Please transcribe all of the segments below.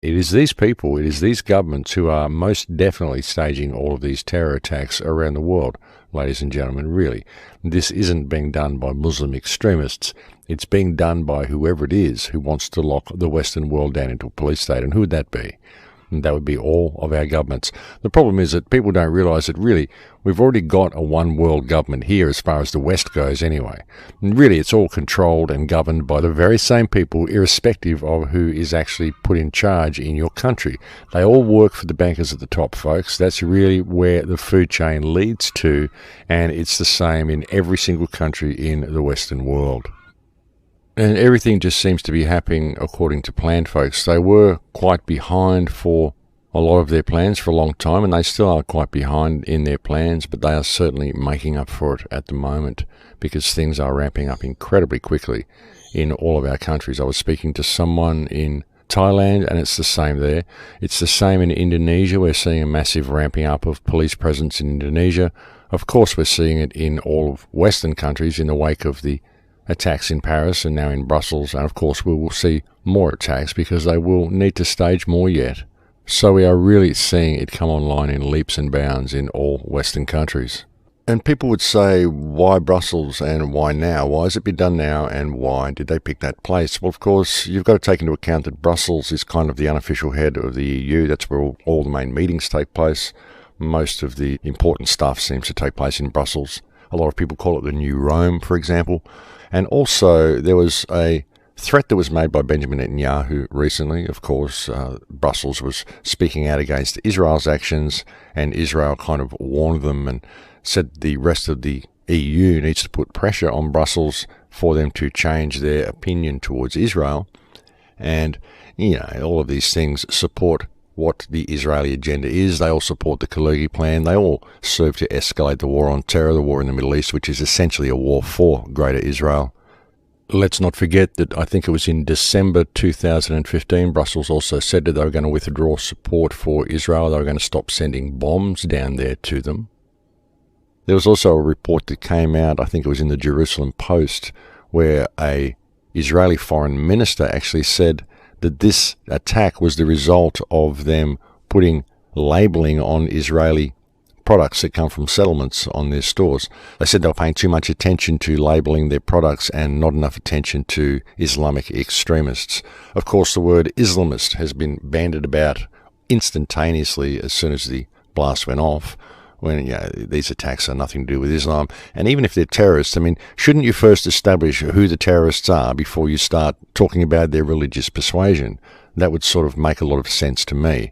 It is these people, it is these governments who are most definitely staging all of these terror attacks around the world, ladies and gentlemen, really. This isn't being done by Muslim extremists. It's being done by whoever it is who wants to lock the Western world down into a police state. And who would that be? And that would be all of our governments. The problem is that people don't realise that really we've already got a one world government here as far as the West goes anyway. And really it's all controlled and governed by the very same people irrespective of who is actually put in charge in your country. They all work for the bankers at the top, folks. That's really where the food chain leads to, and it's the same in every single country in the Western world. And everything just seems to be happening according to plan, folks. They were quite behind for a lot of their plans for a long time, and they still are quite behind in their plans, but they are certainly making up for it at the moment because things are ramping up incredibly quickly in all of our countries. I was speaking to someone in Thailand, and it's the same there. It's the same in Indonesia. We're seeing a massive ramping up of police presence in Indonesia. Of course, we're seeing it in all of Western countries in the wake of the attacks in Paris and now in Brussels, and of course we will see more attacks because they will need to stage more yet. So we are really seeing it come online in leaps and bounds in all Western countries. And people would say, why Brussels and why now? Why has it been done now and why did they pick that place? Well, of course, you've got to take into account that Brussels is kind of the unofficial head of the EU. That's where all the main meetings take place. Most of the important stuff seems to take place in Brussels. A lot of people call it the New Rome, for example. And also, there was a threat that was made by Benjamin Netanyahu recently. Of course, Brussels was speaking out against Israel's actions, and Israel kind of warned them and said the rest of the EU needs to put pressure on Brussels for them to change their opinion towards Israel. And, all of these things support what the Israeli agenda is. They all support the Kalugi plan. They all serve to escalate the war on terror, the war in the Middle East, which is essentially a war for Greater Israel. Let's not forget that I think it was in December 2015, Brussels also said that they were going to withdraw support for Israel. They were going to stop sending bombs down there to them. There was also a report that came out, I think it was in the Jerusalem Post, where a Israeli foreign minister actually said that this attack was the result of them putting labeling on Israeli products that come from settlements on their stores. They said they were paying too much attention to labeling their products and not enough attention to Islamic extremists. Of course, the word Islamist has been bandied about instantaneously as soon as the blast went off, when these attacks are nothing to do with Islam. And even if they're terrorists, shouldn't you first establish who the terrorists are before you start talking about their religious persuasion? That would sort of make a lot of sense to me.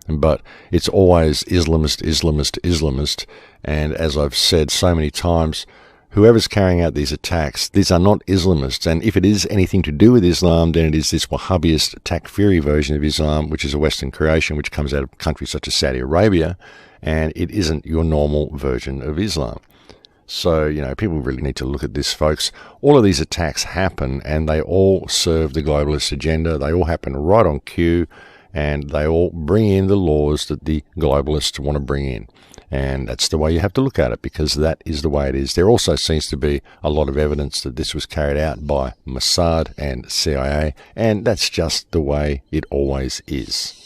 But it's always Islamist, Islamist, Islamist. And as I've said so many times, whoever's carrying out these attacks, these are not Islamists. And if it is anything to do with Islam, then it is this Wahhabist Takfiri version of Islam, which is a Western creation, which comes out of countries such as Saudi Arabia. And it isn't your normal version of Islam. So, people really need to look at this, folks. All of these attacks happen, and they all serve the globalist agenda. They all happen right on cue, and they all bring in the laws that the globalists want to bring in. And that's the way you have to look at it, because that is the way it is. There also seems to be a lot of evidence that this was carried out by Mossad and CIA, and that's just the way it always is.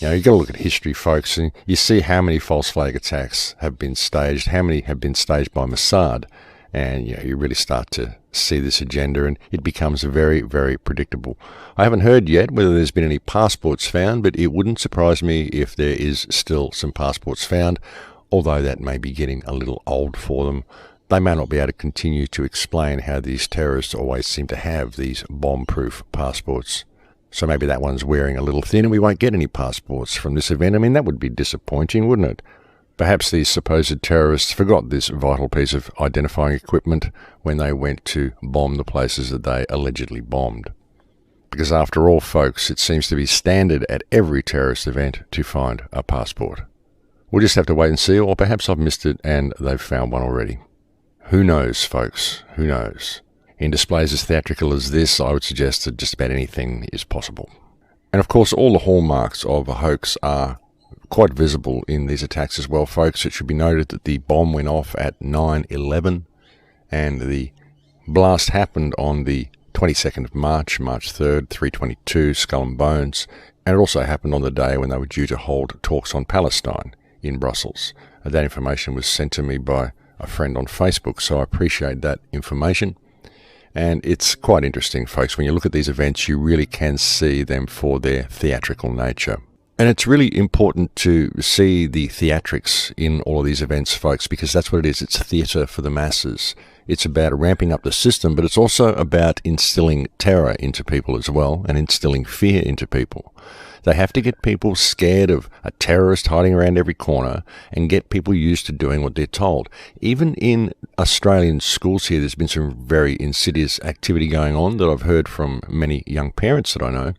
You've got to look at history, folks, and you see how many false flag attacks have been staged, how many have been staged by Mossad, and you really start to see this agenda, and it becomes very, very predictable. I haven't heard yet whether there's been any passports found, but it wouldn't surprise me if there is still some passports found, although that may be getting a little old for them. They may not be able to continue to explain how these terrorists always seem to have these bomb-proof passports. So maybe that one's wearing a little thin and we won't get any passports from this event. That would be disappointing, wouldn't it? Perhaps these supposed terrorists forgot this vital piece of identifying equipment when they went to bomb the places that they allegedly bombed. Because after all, folks, it seems to be standard at every terrorist event to find a passport. We'll just have to wait and see, or perhaps I've missed it and they've found one already. Who knows, folks? Who knows? In displays as theatrical as this, I would suggest that just about anything is possible. And of course, all the hallmarks of a hoax are quite visible in these attacks as well, folks. It should be noted that the bomb went off at 9:11, and the blast happened on the 22nd of March 3rd, 3:22, Skull and Bones. And it also happened on the day when they were due to hold talks on Palestine in Brussels. That information was sent to me by a friend on Facebook, so I appreciate that information. And it's quite interesting, folks. When you look at these events, you really can see them for their theatrical nature. And it's really important to see the theatrics in all of these events, folks, because that's what it is. It's theatre for the masses. It's about ramping up the system, but it's also about instilling terror into people as well and instilling fear into people. They have to get people scared of a terrorist hiding around every corner and get people used to doing what they're told. Even in Australian schools here, there's been some very insidious activity going on that I've heard from many young parents that I know.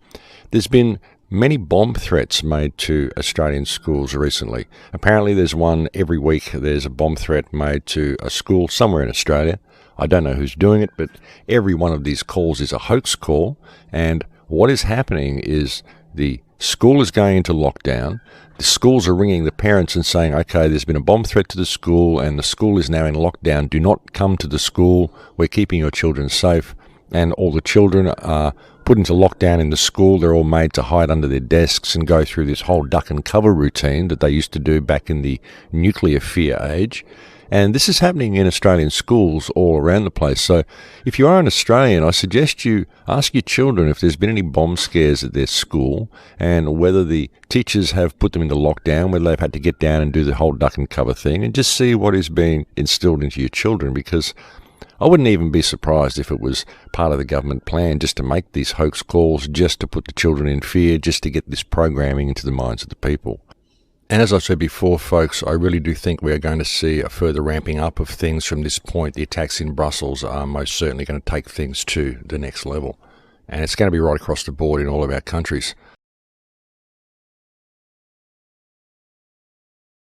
There's been many bomb threats made to Australian schools recently. Apparently there's one every week. There's a bomb threat made to a school somewhere in Australia. I don't know who's doing it, but every one of these calls is a hoax call. And what is happening is the school is going into lockdown. The schools are ringing the parents and saying, okay, there's been a bomb threat to the school and the school is now in lockdown. Do not come to the school. We're keeping your children safe. And all the children are put into lockdown in the school. They're all made to hide under their desks and go through this whole duck and cover routine that they used to do back in the nuclear fear age. And this is happening in Australian schools all around the place. So if you are an Australian, I suggest you ask your children if there's been any bomb scares at their school and whether the teachers have put them into lockdown, whether they've had to get down and do the whole duck and cover thing, and just see what is being instilled into your children, because I wouldn't even be surprised if it was part of the government plan just to make these hoax calls, just to put the children in fear, just to get this programming into the minds of the people. And as I said before, folks, I really do think we are going to see a further ramping up of things from this point. The attacks in Brussels are most certainly going to take things to the next level. And it's going to be right across the board in all of our countries.